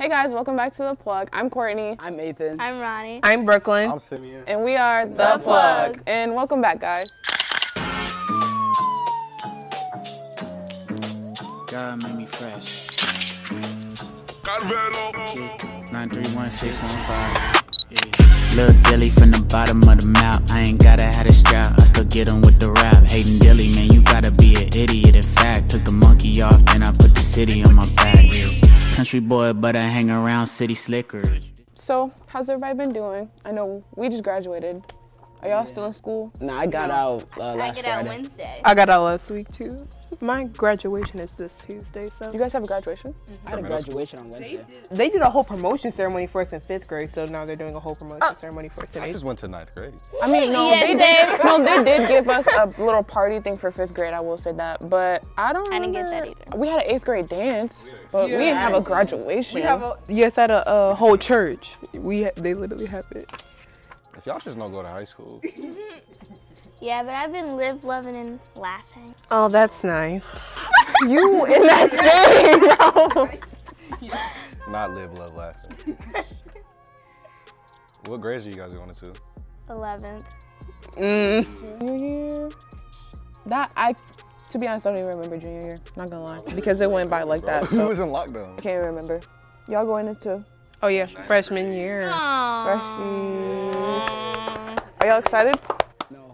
Hey guys, welcome back to The Plug. I'm Courtney. I'm Ethan. I'm Ronnie. I'm Brooklyn. I'm Simeon. And we are The Plug. And welcome back, guys. God made me fresh. Yeah, 931-615. Yeah. Lil' Dilly from the bottom of the mouth. I ain't gotta have a strap. I still get 'em with the rap. Hating Dilly, man, you gotta be an idiot. In fact, took the monkey off, then I put the city on my back. Yeah. Country boy, but I hang around city slickers. So, how's everybody been doing? I know we just graduated. Are y'all still in school? Nah, I got out last I get out Friday. Wednesday. I got out last week too. My graduation is this Tuesday, so. You guys have a graduation? I had a graduation on Wednesday. They did a whole promotion ceremony for us in 5th grade, so now they're doing a whole promotion ceremony for us in I 8th. just went to 9th grade. I mean, no, Yes, they did give us a little party thing for 5th grade, I will say that. But I didn't get that either. We had an 8th grade dance, but we didn't have a graduation. Yes, at a whole church. They literally have it. If y'all just don't go to high school. Yeah, but I've been loving, and laughing. Oh, that's nice. You in that same Not live, love, laughing. What grades are you guys going to? 11th. Junior year? To be honest, I don't even remember junior year. Not gonna lie, because it went by like that. Who So was in lockdown? I can't even remember. Y'all going into Oh yeah, freshman year. freshies? Are y'all excited?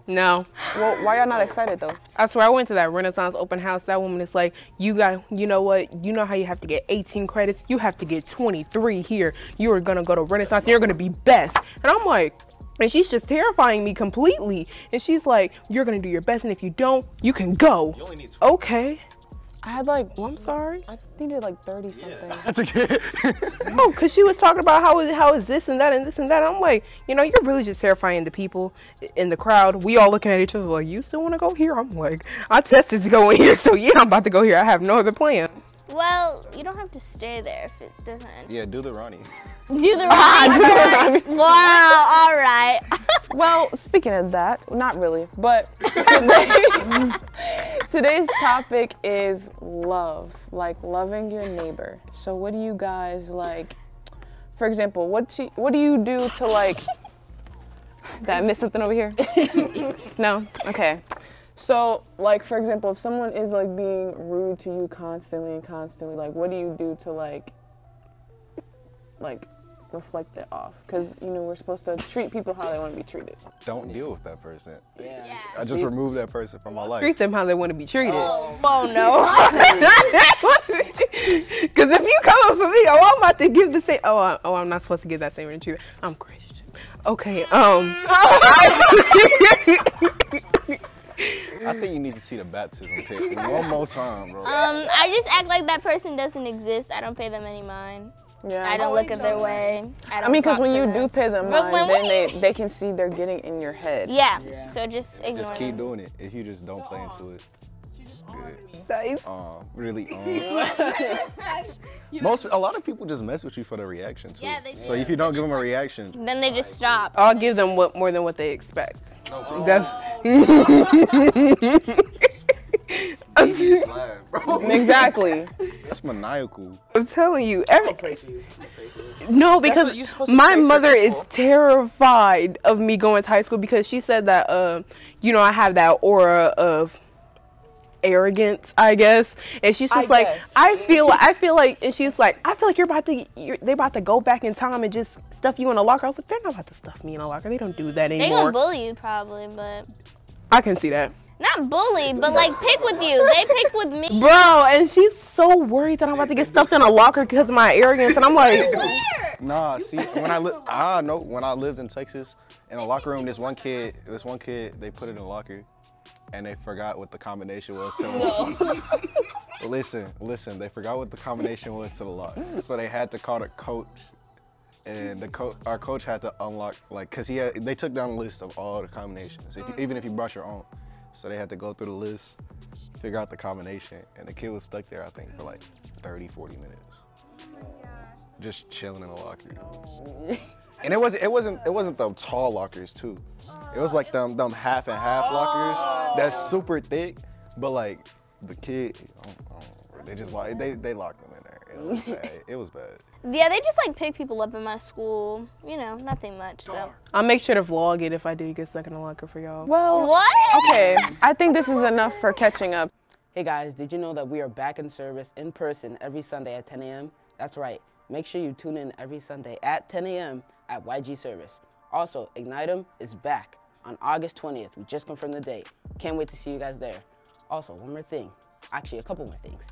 No. Well, why y'all not excited though? I swear I went to that Renaissance open house. That woman is like, you know what? You know how you have to get 18 credits? You have to get 23 here. You are gonna go to Renaissance and you're gonna be best. And I'm like, and she's just terrifying me completely. And she's like, you're gonna do your best, and if you don't, you can go. You only need Okay. I had like, Well, I'm sorry. I needed like 30 something. That's a kid. Oh, because she was talking about how is this and that and this and that. I'm like, you're really just terrifying the people in the crowd. We all looking at each other like, you still want to go here? I'm like, I tested to go in here, so yeah, I'm about to go here. I have no other plan. Well, you don't have to stay there if it doesn't. Yeah, do the Ronnie. Do the right. Wow, all right. Well, speaking of that, not really, but today's topic is love, like loving your neighbor. So what do you guys like, for example, what do you do to like, did I miss something over here? No? Okay. So, like, for example, if someone is like being rude to you constantly, like, what do you do to like reflect it off? Because, we're supposed to treat people how they want to be treated. Don't deal with that person. Yeah. I just removed that person from my life. Treat them how they want to be treated. Oh no. Because if you coming for me, I'm about to give the same. I'm not supposed to give that same treatment. I'm Christian. Okay. I think you need to see the baptism pic one more time, bro. I just act like that person doesn't exist. I don't pay them any mind. Yeah. I don't look at their way. I mean, because when you do pay them mind, Brooklyn, then they can see they're getting in your head. Yeah. So just ignore Just keep them. doing it. If you just don't play into it. Good. Nice. Really. A lot of people just mess with you for the reaction too. Yeah, they So do. if you don't give them a reaction, Then they just stop. I'll give them more than what they expect. Exactly. that's maniacal. I'm telling you, Pray for you. no, what because you're supposed to my pray for mother is people. terrified of me going to high school because she said that, I have that aura of arrogance, I guess, and she's just I feel like, and she's like, I feel like they're about to go back in time and just stuff you in a locker. I was like, they're not about to stuff me in a locker. They don't do that They anymore. gonna bully you probably, but I can see that. not bully, but like pick with you. They pick with me. Bro, and she's so worried that I'm about to get stuffed in a locker because of my arrogance, and I'm like, Nah, see, when I lived in Texas, in a locker room, this one kid, they put it in a locker, and they forgot what the combination was to the lock. Listen, they forgot what the combination was to the lock, so they had to call the coach, and our coach had to unlock, cause they took down a list of all the combinations, even if you brought your own, so they had to go through the list, figure out the combination, and the kid was stuck there, I think, for like 30, 40 minutes. Just chilling in the locker. And it wasn't them tall lockers too. It was like them half and half lockers that's super thick, but like the kid, they just they locked them in there. It was bad. Yeah, they just like pick people up in my school. You know, nothing much. So. I'll make sure to vlog it if I do get stuck in a locker for y'all. Well, What? okay. I think this is enough for catching up. Hey guys, did you know that we are back in service in person every Sunday at 10 a.m.? That's right. Make sure you tune in every Sunday at 10 a.m. at YG Service. Also, Ignit'em is back on August 20th. We just confirmed the date. Can't wait to see you guys there. Also, one more thing. Actually, a couple more things.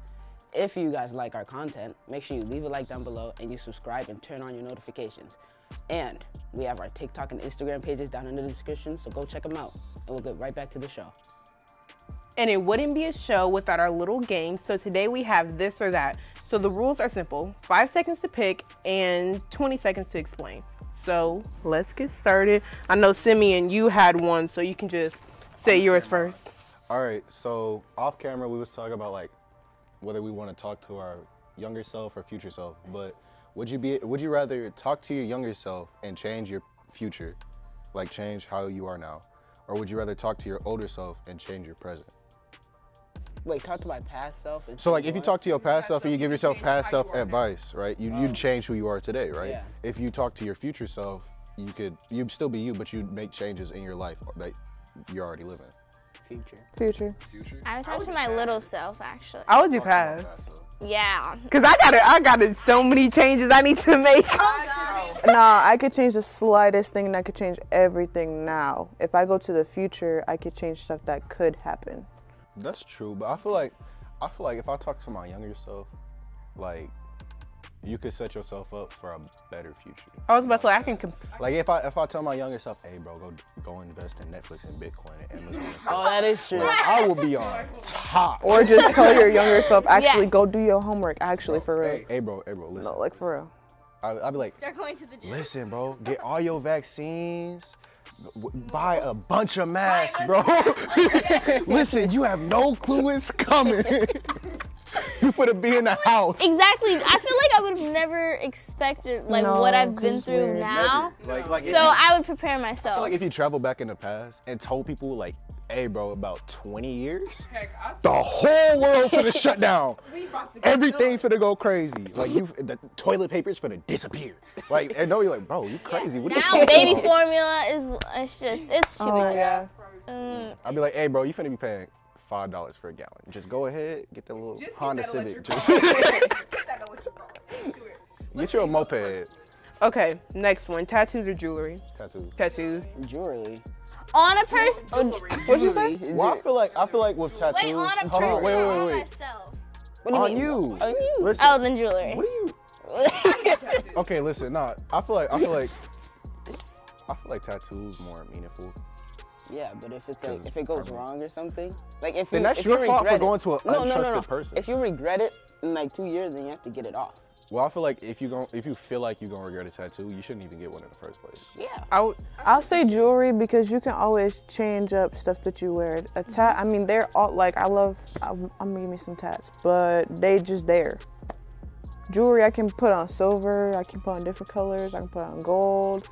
If you guys like our content, make sure you leave a like down below and you subscribe and turn on your notifications. And we have our TikTok and Instagram pages down in the description, so go check them out. And we'll get right back to the show. And it wouldn't be a show without our little game. So today we have this or that. So the rules are simple. 5 seconds to pick and 20 seconds to explain. So let's get started. I know Simeon, you had one, so you can just say yours first. All right, so off camera we was talking about like whether we want to talk to our younger self or future self, but would you rather talk to your younger self and change your future, like change how you are now, or would you rather talk to your older self and change your present? Wait, talk to my past self? So like if you talk to your past self and you give yourself past self advice, right? You'd change who you are today, right? Yeah. If you talk to your future self, you'd still be you, but you'd make changes in your life that you're already living. Future. I would talk to my little self, actually. I would do pass. Yeah. Cause I got so many changes I need to make. Nah, I could change the slightest thing and I could change everything now. If I go to the future, I could change stuff that could happen. That's true, but I feel like if I talk to my younger self, like you could set yourself up for a better future. I was about to say, I can Like if I tell my younger self, hey bro, go invest in Netflix and Bitcoin and Amazon and stuff, Oh, that is true. I will be on top. Or just tell your younger self, actually go do your homework, actually, for real. Hey bro, listen. No, like for real. I'd be like, Start going to the gym. listen bro, get all your vaccines, buy a bunch of masks, bro. Listen, you have no clue it's coming. You put a be in the house. Exactly. I feel like I would have never expected like No, what I've 'cause been it's through weird. now. Like So I would prepare myself. like if you travel back in the past and told people like, hey bro, about 20 years, the whole world finna shut down. Everything finna go crazy. Like the toilet paper's finna disappear. Like, and no, you're like, bro, you crazy. What are you Now talking baby about? formula it's too much. Yeah. I'd be like, hey bro, you finna be paying $5 for a gallon. Just go ahead, get the little Honda Civic. Just get you a moped. Okay, next one. Tattoos or jewelry? Tattoos. Tattoos. Jewelry. On a person. What'd you say? Well, I feel like with tattoos. Wait, on a Hold person on, wait. or on myself? What do you On mean? you. On you. Listen, Oh, then jewelry. what are you? Okay, listen. Nah, I feel like tattoos more meaningful. Yeah, but if it's like if it goes wrong or something, like if Then you that's if your you fault for regret going it, to an no, untrusted person. If you regret it in like 2 years, then you have to get it off. Well, I feel like if you feel like you're gonna regret a tattoo, you shouldn't even get one in the first place. Yeah. I'll say jewelry because you can always change up stuff that you wear. A tat, I mean, they're all like, I'm gonna give me some tats, but they just there. Jewelry, I can put on silver, I can put on different colors, I can put on gold.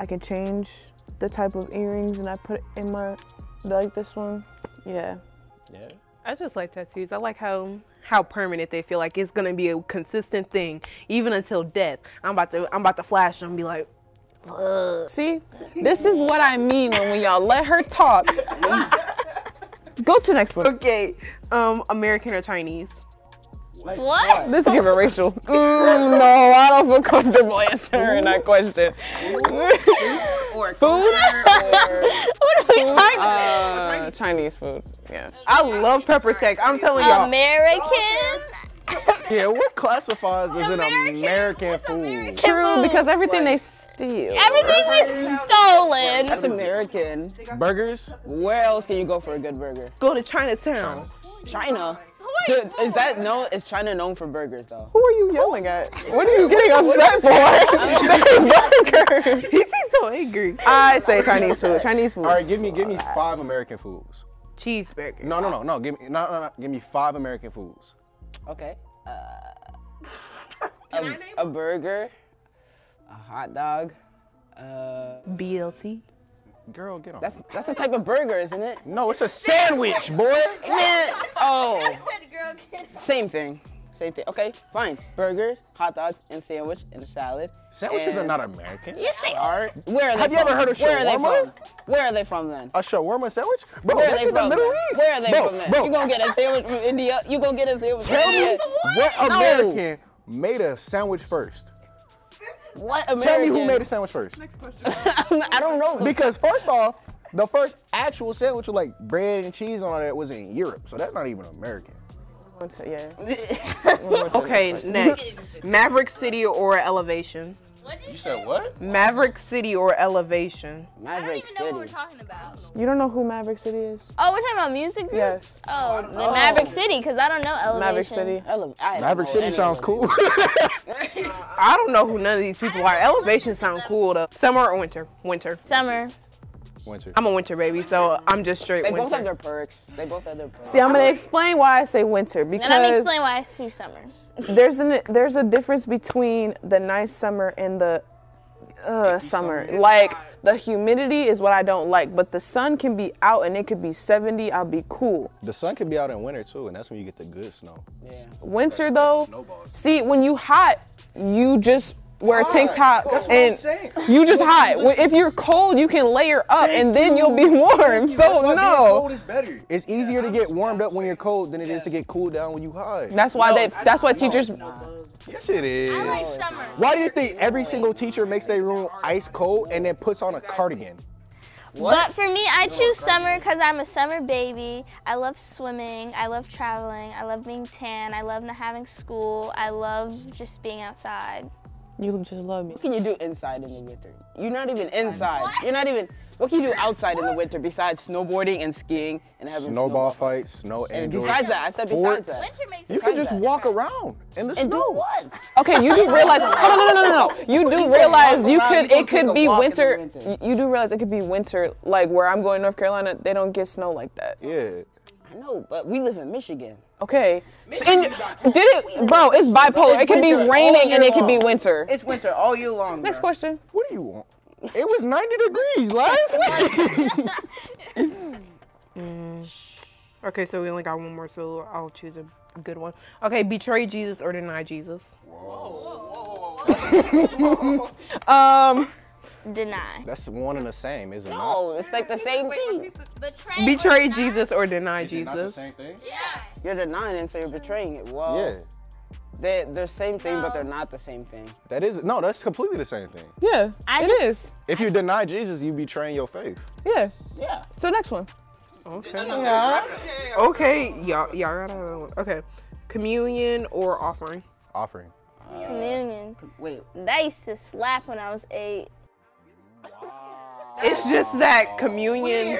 I can change the type of earrings and I put it in my, like this one. Yeah. Yeah. I just like tattoos. I like how permanent they feel. Like it's gonna be a consistent thing, even until death. I'm about to flash them and be like, ugh. See, this is what I mean when y'all let her talk. Go to the next one. Okay, American or Chinese? What? This is giving racial. No, I don't feel comfortable answering that question. Or Food? What are we talking about? Chinese food. Yeah. I love pepper steak. I'm telling y'all. American? Yeah, what classifies as an American? American What's food? American True, food? because everything they steal. Everything is stolen. That's American. Burgers? Where else can you go for a good burger? Go to Chinatown. China. Dude, is that known? Is China known for burgers though? Who are you yelling at? What are you getting upset for? Burgers. He seems so angry. I say Chinese food. Chinese food. All right, give me 5 American foods. Cheeseburger. No. Give me 5 American foods. Okay. A burger, a hot dog. BLT. Girl, get on. That's a type of burger, isn't it? No, it's a sandwich, boy. Man, oh. Same thing. Same thing. Okay, fine. Burgers, hot dogs, and sandwich, and a salad. Sandwiches are not American. Yes, they are. Where are they Have from? you ever heard of Where are they shawarma? from? Where are they from then? A shawarma sandwich? Bro, Where are this they is the from? Middle then? East. Where are they bro, from then? Bro, You gonna get a sandwich from India? You gonna get a sandwich from tell me India? what No. American made a sandwich first. What American? Tell me who made a sandwich first. I don't know. Because first off, the first actual sandwich with like bread and cheese on it was in Europe, so that's not even American. Yeah. Okay, next. Maverick City or Elevation? You said what? Maverick City or Elevation? Maverick City. talking about. You don't know who Maverick City is? Oh, we're talking about music groups? Yes. Oh, the Maverick City, because I don't know Elevation. Maverick City. Maverick City sounds cool. I don't know who none of these people are. Elevation sound cool though. Summer or winter? Winter. Summer. Winter. I'm a winter baby, so I'm just straight They winter. both have their perks. They both have their perks. See, I'm gonna explain why I say winter And let me because explain why I choose summer. there's a difference between the nice summer and the summer. Like the humidity is what I don't like, but the sun can be out and it could be 70. I'll be cool. The sun can be out in winter too, and that's when you get the good snow. Yeah. Winter though, snowballs. see when you hot, you just wear tank tops That's what I'm and saying. you just hot. If you're cold, you can layer up and then you'll be warm. So no. is better. It's easier to get warmed up when you're cold than it is to get cooled down when you hot. That's why that's why teachers. Yes, it is. I like summer. Why do you think every single teacher makes their room ice cold and then puts on a cardigan? But for me, I choose summer because I'm a summer baby. I love swimming. I love traveling. I love being tan. I love not having school. I love just being outside. You just love me. What can you do inside in the winter? You're not even inside. You're not even. What can you do outside in the winter besides snowboarding and skiing and having Snowball fights, snow And angels. besides that, I said besides that. Winter makes You can just walk around in the And snow. do what? Okay, you do realize. No. You do realize you around, could. you It can could take a be walk in the winter. winter. You do realize it could be winter. Like where I'm going, North Carolina, they don't get snow like that. Yeah. I know, but we live in Michigan. Okay. Bro? It's bipolar. It could be winter all raining and year it could be long. winter. It's winter all year long. Next question. What do you want? It was 90 degrees last week. Okay, so we only got one more, so I'll choose a good one. Okay, betray Jesus or deny Jesus? Deny. That's one and the same, is it not? No, it's like the same thing. Betray Jesus or deny Is it not the Jesus? same thing? You're denying it, so you're betraying it. Well, Yeah. they're the same thing, but they're not the same thing. That's completely the same thing. Yeah, I it just- is. If you deny Jesus, you betraying your faith. Yeah. Yeah. So next one. Okay. Okay, y'all got another one. Okay, communion or offering? Offering. Communion. Wait. That used to slap when I was 8. It's just that communion.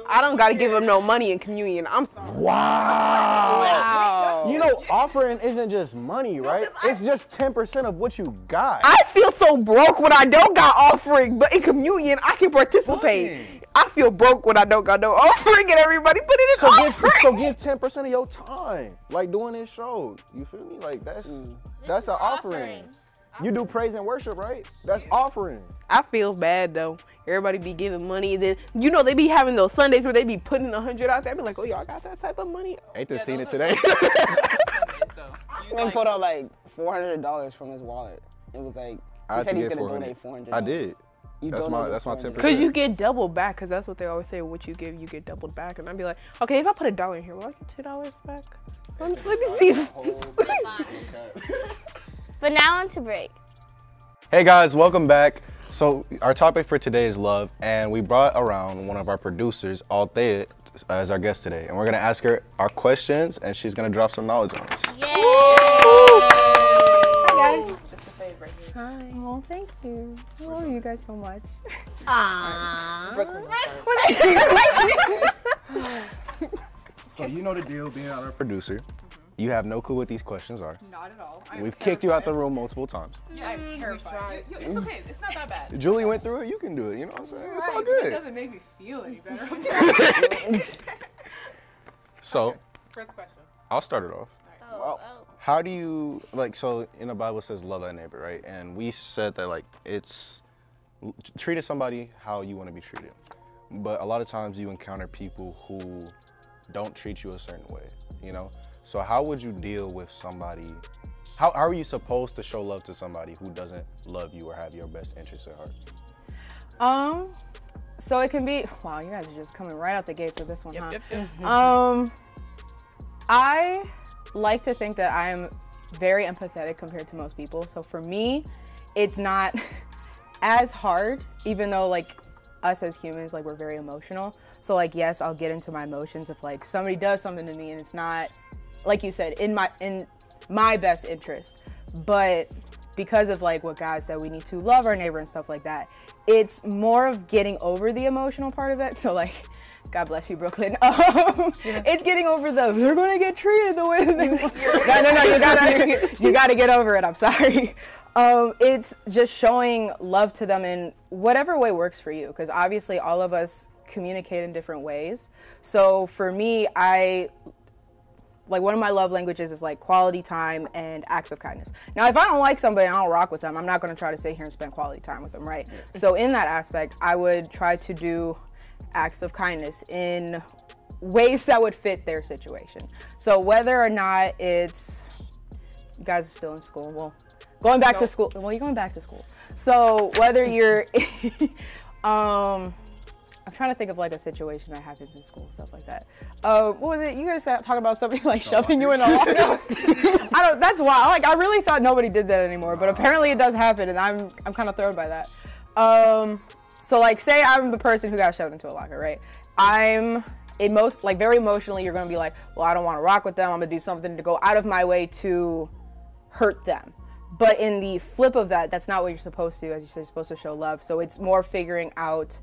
I don't gotta give them no money in communion. Wow. You know, offering isn't just money, right? It's just 10% of what you got. I feel so broke when I don't got offering, but in communion I can participate. I feel broke when I don't got no offering, and everybody put it in offering. give 10% of your time, like doing this show. You feel me? Like that's an offering. You do praise and worship, right? That's offering. I feel bad though. Everybody be giving money, and then they be having those Sundays where they be putting 100 out there. I be like, oh, y'all got that type of money? Ain't they seen it today? He put out like $400 from his wallet. It was like he said he's gonna donate $400. I did. You That's donated my 400. 10%. Cause you get doubled back, cause that's what they always say. What you give, you get doubled back. And I'd be like, okay, if I put $1 in here, will I get $2 back? Let me see. But now on to break. Hey guys, welcome back. So our topic for today is love, and we brought around one of our producers, Althea, as our guest today. And we're gonna ask her our questions, and she's gonna drop some knowledge on us. Yay! Hi guys. Hi. Oh, thank you. I love you guys so much. So you know the deal, being our producer. You have no clue what these questions are. Not at all. We've kicked you out the room multiple times. I'm terrified. It's okay. It's not that bad. Julie went through it, you can do it, you know what I'm saying? It's all It good. doesn't make me feel any better. So, First question. I'll start it off. Oh. How do you, so in the Bible it says love thy neighbor, right? And we said that it's treating somebody how you want to be treated. But a lot of times you encounter people who don't treat you a certain way, you know? So how would you deal with somebody? How are you supposed to show love to somebody who doesn't love you or have your best interests at heart? So it can be, wow, you guys are just coming right out the gates with this one, huh? Yep. I like to think that I am very empathetic compared to most people. So for me, it's not as hard, even though like us as humans, like we're very emotional. So like, yes, I'll get into my emotions if like somebody does something to me and it's not, like you said, in my best interest. But because of like what God said, we need to love our neighbor and stuff like that. It's more of getting over the emotional part of it. So like, God bless you, Brooklyn. It's getting over they're gonna get treated the way that they want. No, you gotta get over it. I'm sorry. It's just showing love to them in whatever way works for you, because obviously all of us communicate in different ways. So for me, like one of my love languages is like quality time and acts of kindness. Now, if I don't like somebody and I don't rock with them, I'm not going to try to sit here and spend quality time with them, right? So in that aspect, I would try to do acts of kindness in ways that would fit their situation. So whether or not it's, you guys are still in school, well, going back to school, well, you're going back to school. So whether you're, I'm trying to think of like a situation that happens in school, stuff like that. What was it? You guys talking about somebody like shoving you in a locker? That's wild. Like I really thought nobody did that anymore, but apparently it does happen, and I'm kind of thrown by that. So like, say I'm the person who got shoved into a locker, right? Very emotionally, you're gonna be like, well, I don't want to rock with them. I'm gonna do something to go out of my way to hurt them. But in the flip of that, that's not what you're supposed to. As you said, you're supposed to show love. So it's more figuring out,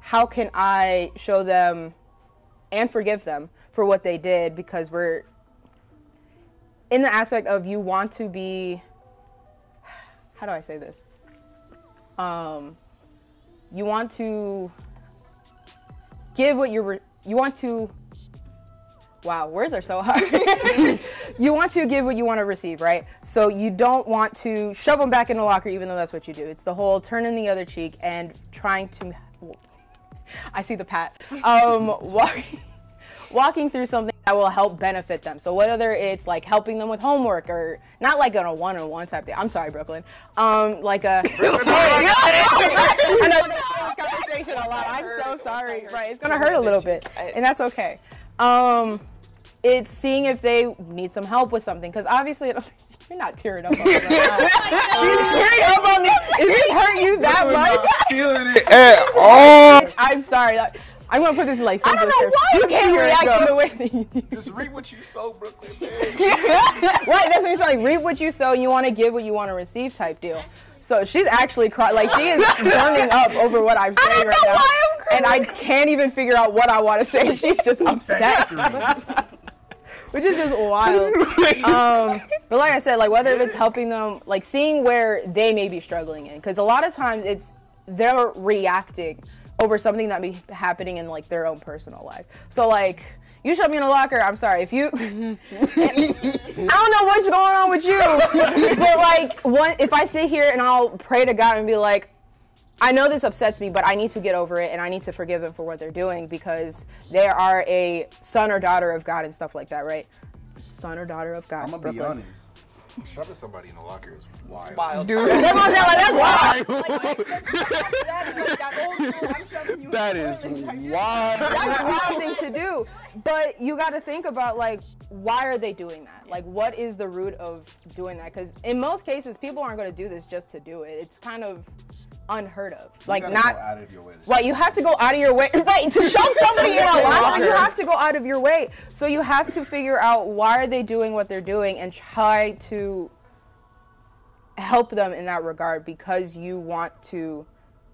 how can I show them and forgive them for what they did, because we're in the aspect of you want to be, how do I say this? You want to give what you want to, wow, words are so hard. You want to give what you want to receive, right? So you don't want to shove them back in the locker, even though that's what you do. It's the whole turning the other cheek and trying to, I see the pat, walking through something that will help benefit them. So whether it's like helping them with homework, or not like on a one-on-one type thing. I'm sorry, Brooklyn. Like a, I know this conversation a lot. I'm so sorry. Right, it's gonna hurt a little bit, and that's okay. It's seeing if they need some help with something, because obviously you're not tearing up on me right now. You're tearing up on me. Is this hurt you that much? Not feeling it at all. I'm sorry. I'm gonna put this in like simple terms. I don't know why you can't react in the way that you do. Just reap what you sow, Brooklyn. Right, that's what you're saying. Like, reap what you sow. You want to give what you want to receive type deal. So she's actually crying. Like, she is burning up over what I'm saying right now. And I can't even figure out what I want to say. She's just upset. Which is just wild. But like I said, like whether it's helping them, like seeing where they may be struggling in. Because a lot of times they're reacting over something that may be happening in like their own personal life. So like, you shove me in a locker, I'm sorry. If you, I don't know what's going on with you, but like, if I sit here and I'll pray to God and be like, I know this upsets me, but I need to get over it and I need to forgive them for what they're doing, because they are a son or daughter of God and stuff like that, right? Son or daughter of God. I'm gonna be honest. Shoving somebody in the locker is wild. Wild. Dude. That's what I'm saying, like, That is wild. That's a wild thing to do. But you got to think about, like, why are they doing that? Like, what is the root of doing that? Because in most cases, people aren't going to do this just to do it. It's kind of unheard of. Like, not go out of your way. Right, you have to go out of your way. Right, to shove somebody in a locker, you have to go out of your way. So you have to figure out why are they doing what they're doing and try to help them in that regard, because you want to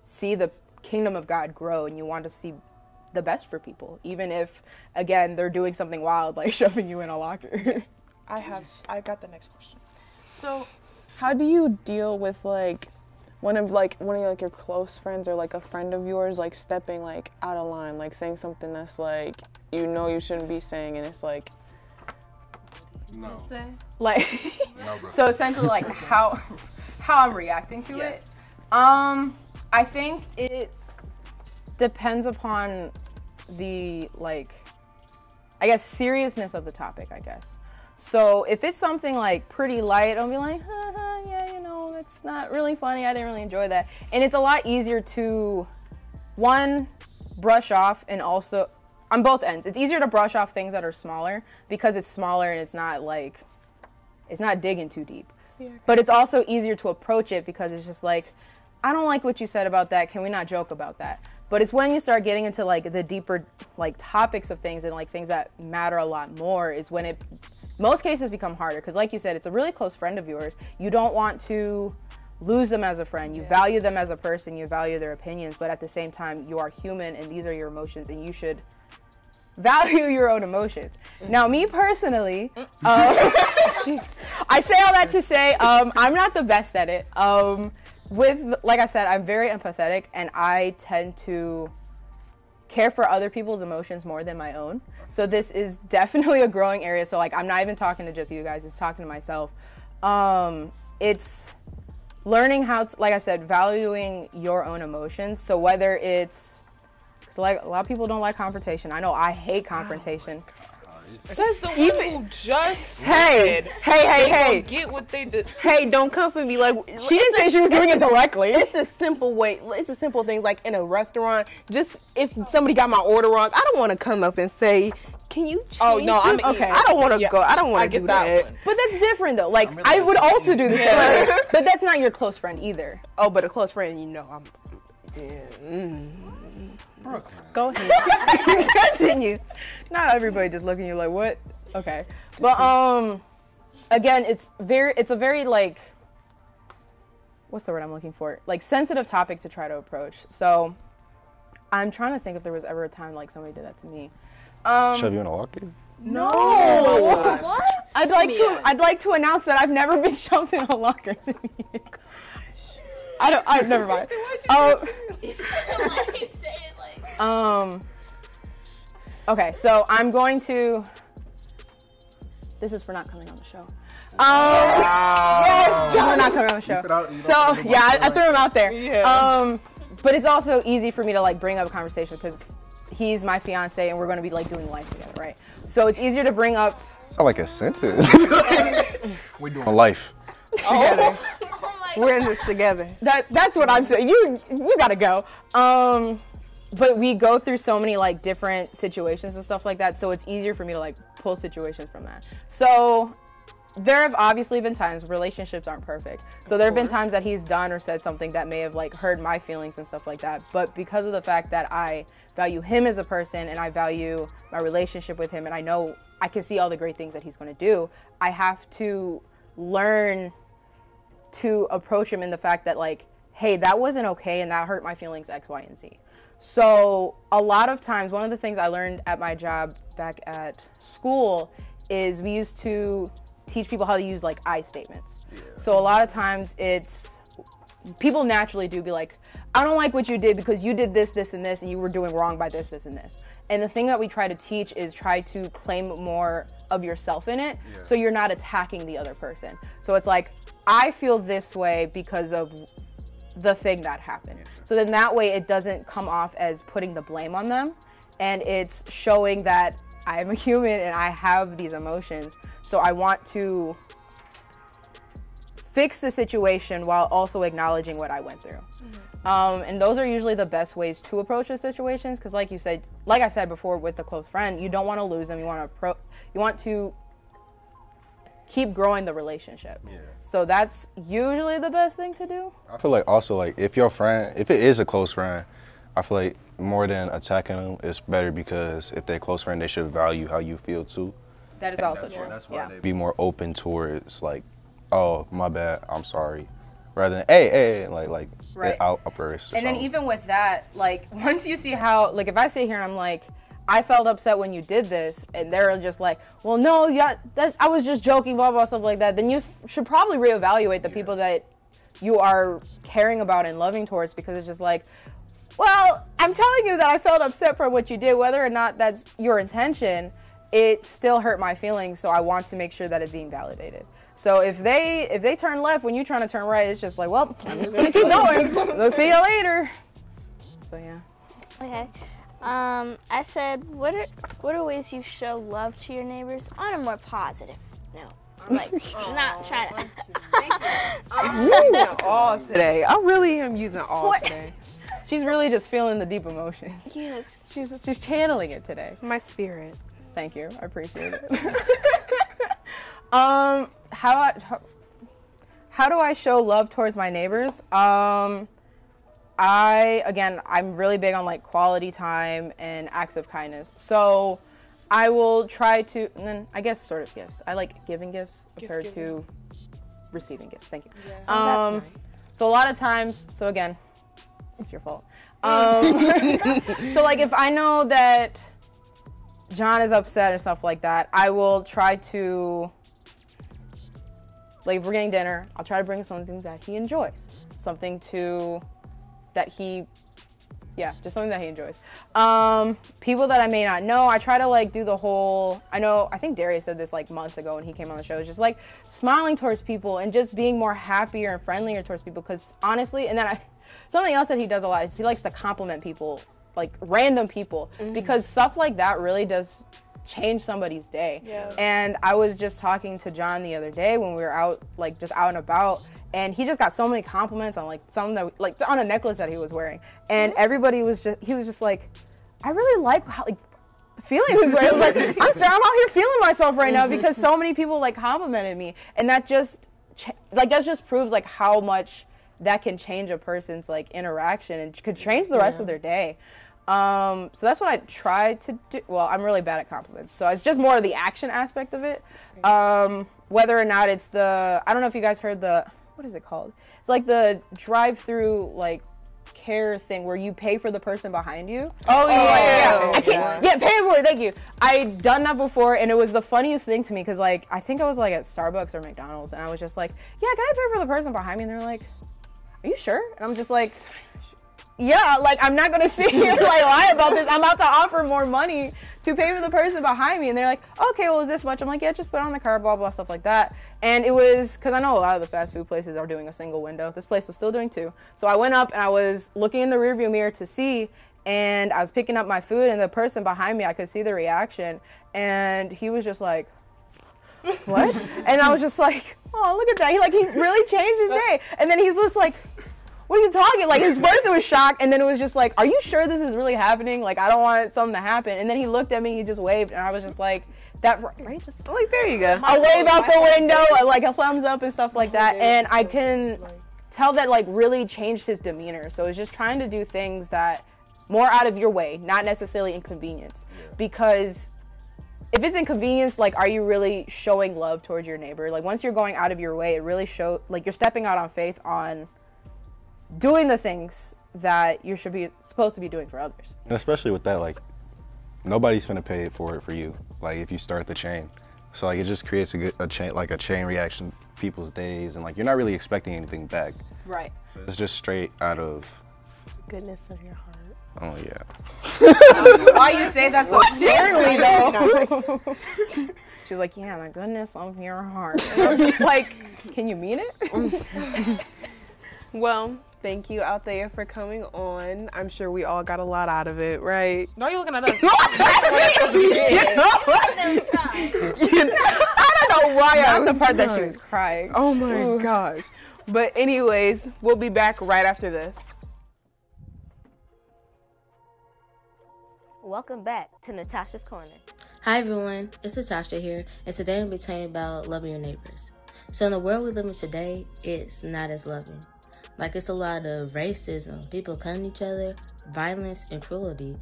see the kingdom of God grow and you want to see the best for people, even if, again, they're doing something wild like shoving you in a locker. I got the next question. So, how do you deal with like one of your close friends or like a friend of yours like stepping like out of line, like saying something that's like you shouldn't be saying, and it's like no. Like, No, so essentially like how I'm reacting to it. I think it depends upon the, like, I guess, seriousness of the topic, I guess. So if it's something like pretty light, I'll be like, yeah, you know, it's not really funny. I didn't really enjoy that. And it's a lot easier to, one, brush off, and also, on both ends, it's easier to brush off things that are smaller because it's smaller and it's not like, it's not digging too deep. But it's also easier to approach it because it's just like, I don't like what you said about that. Can we not joke about that? But it's when you start getting into like the deeper like topics of things and like things that matter a lot more is when it, most cases become harder. Because like you said, it's a really close friend of yours. You don't want to lose them as a friend. You value them as a person. You value their opinions. But at the same time, you are human and these are your emotions and you should value your own emotions. Now, me personally, I say all that to say I'm not the best at it. Like I said, I'm very empathetic and I tend to care for other people's emotions more than my own. So this is definitely a growing area. So like, I'm not even talking to just you guys, it's talking to myself. It's learning how to, like I said, valuing your own emotions. So whether it's, like a lot of people don't like confrontation. I know I hate confrontation. Says the one who just hey, get what they did. Hey, don't come for me. Like She didn't say she was doing it directly. It's a simple way. It's a simple things like in a restaurant. Just if somebody got my order wrong, I don't want to come up and say, "Can you change?" Oh no, I'm okay. I don't want to go. I don't want to do that. One. But that's different though. Like I would also do the same. But that's not your close friend either. Oh, but a close friend, you know, I'm. Yeah. Go ahead. Continue. Not everybody just looking at you like, what? Okay. But again, it's a very like, what's the word I'm looking for? Like sensitive topic to try to approach. So I'm trying to think if there was ever a time like somebody did that to me. Shove you in a locker? No. What? I'd like to announce that I've never been shoved in a locker. Never mind. Okay, so I'm going to. This is for not coming on the show. Yes, just for not coming on the show. So yeah, I threw him out there. Yeah. But it's also easy for me to like bring up a conversation because he's my fiance and we're going to be like doing life together, right? So it's easier to bring up. Sound like a sentence. We're doing life Together. We're in this together. That's what I'm saying. You gotta go. But we go through so many like different situations and stuff like that, so it's easier for me to like pull situations from that. So there have obviously been times relationships aren't perfect. So there have been times that he's done or said something that may have like hurt my feelings and stuff like that. But because of the fact that I value him as a person and I value my relationship with him and I know I can see all the great things that he's going to do, I have to learn to approach him in the fact that like, hey, that wasn't okay and that hurt my feelings X, Y, and Z. So a lot of times, one of the things I learned at my job back at school is we used to teach people how to use like I statements. Yeah. So a lot of times it's, people naturally do be like, I don't like what you did because you did this, this, and this, and you were doing wrong by this, this, and this. And the thing that we try to teach is try to claim more of yourself in it, so you're not attacking the other person. So it's like, I feel this way because of the thing that happened. So then that way it doesn't come off as putting the blame on them, and it's showing that I am a human and I have these emotions. So I want to fix the situation while also acknowledging what I went through. And those are usually the best ways to approach the situations, because like I said before with a close friend, you don't want to lose them. You want to keep growing the relationship. Yeah. So that's usually the best thing to do. I feel like also like if your friend, if it is a close friend, I feel like more than attacking them, it's better because if they're a close friend, they should value how you feel too. That is also true. That's why they be more open towards like, oh, my bad, I'm sorry, rather than hey, like right. outbursts. And then even with that, like once you see how, like if I sit here and I'm like, I felt upset when you did this, and they're just like, well, no, I was just joking, blah, blah, stuff like that, then you should probably reevaluate the people that you are caring about and loving towards, because it's just like, well, I'm telling you that I felt upset for what you did, whether or not that's your intention, it still hurt my feelings, so I want to make sure that it's being validated. So if they turn left when you're trying to turn right, it's just like, well, I'm just gonna keep going. We'll see you later. So yeah. Okay. I said, what are ways you show love to your neighbors on a more positive No. Like, not trying to. I'm using all today. I really am using all today. She's really just feeling the deep emotions. Yes. She's channeling it today. My spirit. Thank you. I appreciate it. How do I show love towards my neighbors? I'm really big on like quality time and acts of kindness. So I will try to, and then I guess sort of gifts. I like giving gifts compared to receiving gifts. Thank you. Yeah. Nice. So a lot of times, so again, it's your fault. So like if I know that John is upset and stuff like that, I will try to, like if we're getting dinner, I'll try to bring something that he enjoys. Something that he enjoys. People that I may not know, I try to like do the whole, I think Darius said this like months ago when he came on the show, just like smiling towards people and just being more happier and friendlier towards people, because honestly, and then something else that he does a lot is he likes to compliment people, like random people, because stuff like that really does change somebody's day. Yeah. And I was just talking to John the other day when we were out, like just out and about, and he just got so many compliments on like something that, like on a necklace that he was wearing, and everybody was just like, I really like how, like, feeling this way. I was like, I'm out here feeling myself right now because so many people like complimented me, and that just proves like how much that can change a person's like interaction and could change the rest of their day. So that's what I try to do. Well, I'm really bad at compliments, so it's just more of the action aspect of it. Whether or not it's I don't know if you guys heard what is it called? It's like the drive-through like care thing where you pay for the person behind you. Oh yeah. Pay for it. Thank you. I'd done that before, and it was the funniest thing to me because like I think I was like at Starbucks or McDonald's, and I was just like, yeah, can I pay for the person behind me? And they're like, are you sure? And I'm just like, yeah, like I'm not gonna sit here and like lie about this. I'm about to offer more money to pay for the person behind me, and they're like, okay, well, is this much? I'm like, yeah, just put it on the card, blah blah, stuff like that. And it was because I know a lot of the fast food places are doing a single window. This place was still doing two, so I went up and I was looking in the rearview mirror to see, and I was picking up my food, and the person behind me, I could see the reaction, and he was just like, what? And I was just like, oh, look at that. He really changed his day. And then he's just like, what are you talking? Like, his first it was shock, and then it was just like, are you sure this is really happening? Like, I don't want something to happen. And then he looked at me, he just waved, and I was just like, that, right? Just like, there you go. A wave out the window, like a thumbs up and stuff like that. And I can tell that, like, really changed his demeanor. So it's just trying to do things that more out of your way, not necessarily inconvenience. Because if it's inconvenience, like, are you really showing love towards your neighbor? Like, once you're going out of your way, it really shows, like, you're stepping out on faith on doing the things that you should be supposed to be doing for others. And especially with that, like, nobody's gonna pay for it for you. Like, if you start the chain, so like it just creates a chain reaction people's days, and like you're not really expecting anything back. Right. So it's just straight out of goodness of your heart. Oh yeah. Why you say that so clearly though? She's like, yeah, my goodness of your heart. And I'm just like, can you mean it? Well, thank you, Althea, for coming on. I'm sure we all got a lot out of it, right? No, you're looking at us. I don't know why I was the part that she was crying. Oh my gosh. But anyways, we'll be back right after this. Welcome back to Natasha's Corner. Hi everyone, it's Natasha here, and today I'm be telling you about loving your neighbors. So in the world we live in today, it's not as loving. Like, it's a lot of racism, people cutting each other, violence, and cruelty.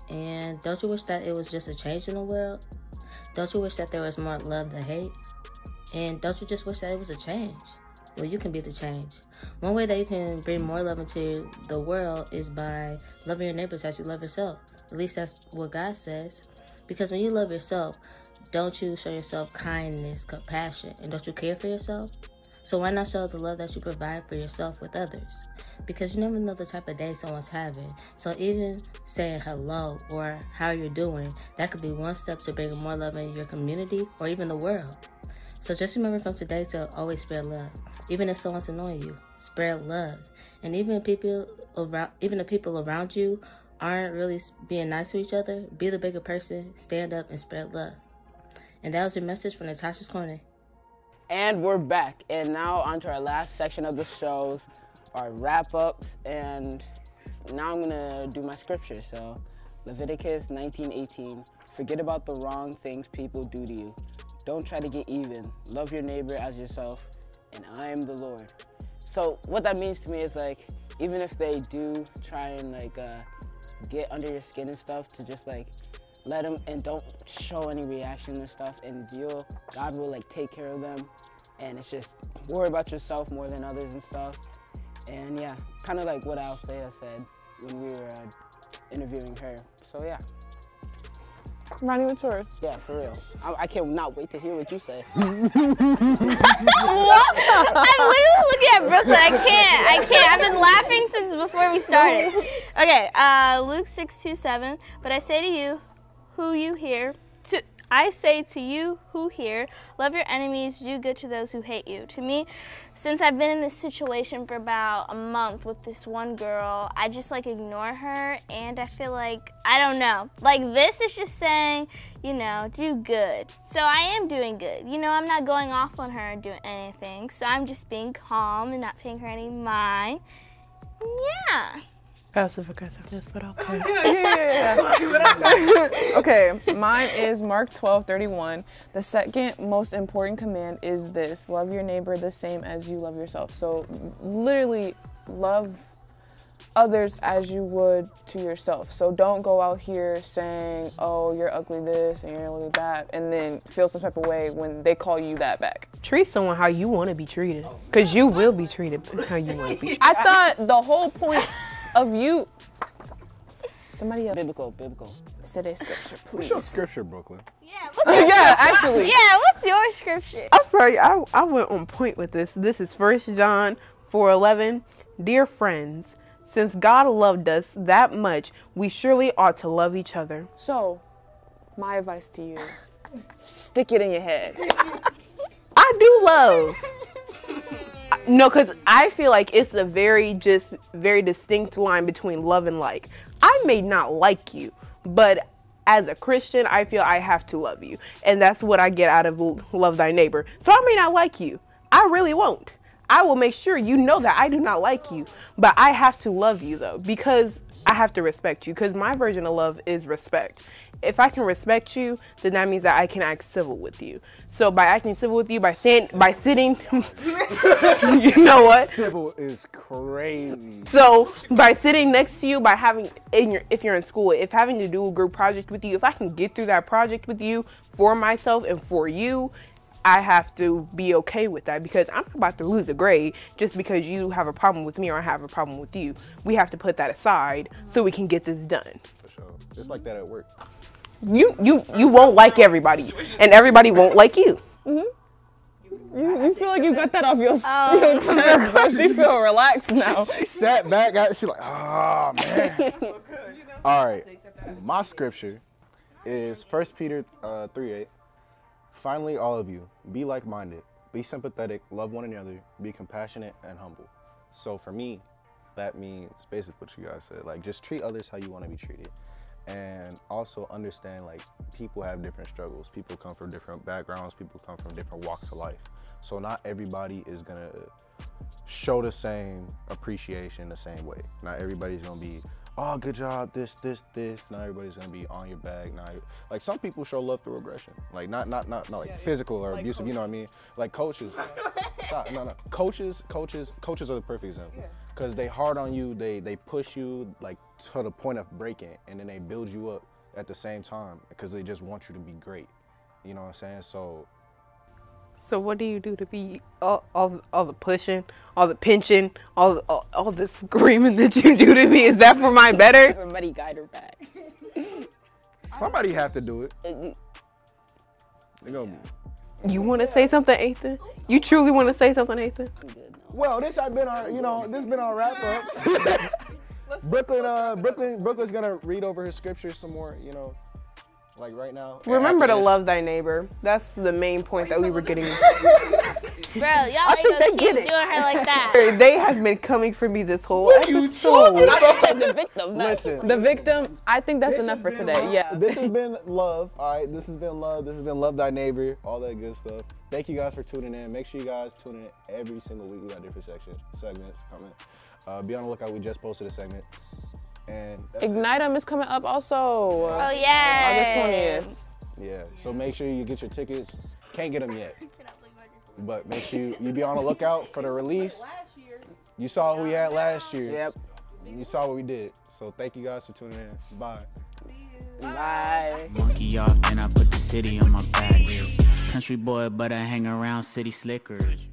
And don't you wish that it was just a change in the world? Don't you wish that there was more love than hate? And don't you just wish that it was a change? Well, you can be the change. One way that you can bring more love into the world is by loving your neighbors as you love yourself. At least that's what God says. Because when you love yourself, don't you show yourself kindness, compassion, and don't you care for yourself? So why not show the love that you provide for yourself with others? Because you never know the type of day someone's having. So even saying hello or how you're doing, that could be one step to bring more love in your community or even the world. So just remember from today to always spread love. Even if someone's annoying you, spread love. And even if people around you aren't really being nice to each other, be the bigger person, stand up and spread love. And that was your message from Natasha's Corner. And we're back. And now on to our last section of the shows, our wrap-ups. And now I'm going to do my scripture. So Leviticus 19:18. Forget about the wrong things people do to you. Don't try to get even. Love your neighbor as yourself. And I am the Lord. So what that means to me is like, even if they do try and like get under your skin and stuff, to just like let them and don't show any reaction and stuff, and God will like take care of them. And it's just worry about yourself more than others and stuff. And yeah, kind of like what Althea said when we were interviewing her. So yeah. Ronnie, what's yours? Yeah, for real. I cannot wait to hear what you say. What? I'm literally looking at Brooklyn. I can't. I've been laughing since before we started. Okay, Luke 6:2-7. But I say to you, who hear, love your enemies, do good to those who hate you. To me, since I've been in this situation for about a month with this one girl, I just like ignore her, and I feel like, I don't know, like this is just saying, you know, do good. So I am doing good. You know, I'm not going off on her or doing anything, so I'm just being calm and not paying her any mind. Yeah. Passive aggressiveness, but okay. Okay, mine is Mark 12:31. The second most important command is this: love your neighbor the same as you love yourself. So literally love others as you would to yourself. So don't go out here saying, oh, you're ugly this and you're ugly that, and then feel some type of way when they call you that back. Treat someone how you want to be treated, because you will be treated how you want to be treated. I thought the whole point of you. Somebody else. Biblical. Say their scripture, please. What's your scripture, Brooklyn? Yeah, actually. Yeah, what's your scripture? I'm sorry, I went on point with this. This is 1 John 4:11. Dear friends, since God loved us that much, we surely ought to love each other. So, my advice to you, stick it in your head. I do love. No, because I feel like it's a very distinct line between love and like. I may not like you, but as a Christian, I feel I have to love you. And that's what I get out of love thy neighbor. So I may not like you. I really won't. I will make sure you know that I do not like you. But I have to love you, though, because I have to respect you. Because my version of love is respect. If I can respect you, then that means that I can act civil with you. So by acting civil with you, by sitting, you know what? Civil is crazy. So by sitting next to you, by having, if you're in school, if having to do a group project with you, if I can get through that project with you for myself and for you, I have to be okay with that, because I'm not about to lose a grade just because you have a problem with me or I have a problem with you. We have to put that aside so we can get this done. For sure. It's like that at work. You won't like everybody, and everybody won't like you. Mm-hmm. You feel like you got that off your chest, but she feel relaxed now. She sat back, she's like, oh man. All right, my scripture is 1 Peter 3:8. Finally, all of you, be like-minded, be sympathetic, love one another, be compassionate and humble. So for me, that means basically what you guys said, like just treat others how you want to be treated. And also understand, like, people have different struggles. People come from different backgrounds. People come from different walks of life. So not everybody is going to show the same appreciation the same way. Not everybody's going to be, oh, good job, this. Not everybody's going to be on your back. Like, some people show love through aggression. Like, not like physical or like abusive, coaches. You know what I mean? Like, coaches. Stop, no. Coaches are the perfect example. Because they hard on you, they push you, like, to the point of breaking, and then they build you up at the same time because they just want you to be great. You know what I'm saying? So what do you do to be all the pushing, all the pinching, all the screaming that you do to me? Is that for my better? Somebody guide her back. Somebody have to do it. You want to say something, Ethan? You truly want to say something, Ethan? Well, this has been our, this has been our wrap up. Brooklyn's gonna read over his scriptures some more, like right now. Remember to love thy neighbor. That's the main point that we were getting. Bro, y'all ain't gonna keep doing her like that. They have been coming for me this whole episode. The victim. Listen, The victim, I think that's enough for today. Yeah. This has been love. All right, this has been love. This has been Love Thy Neighbor, all that good stuff. Thank you guys for tuning in. Make sure you guys tune in every single week. We got different segments coming. Be on the lookout. We just posted a segment. And Ignit'em is coming up also. Oh, yeah. August 20th. Yeah, so make sure you get your tickets. Can't get them yet, but make sure you be on the lookout for the release. You saw who we had last year. Yep. You saw what we did. So thank you guys for tuning in. Bye. Bye. Monkey off, then I put the city on my back. Country boy, but I hang around city slickers.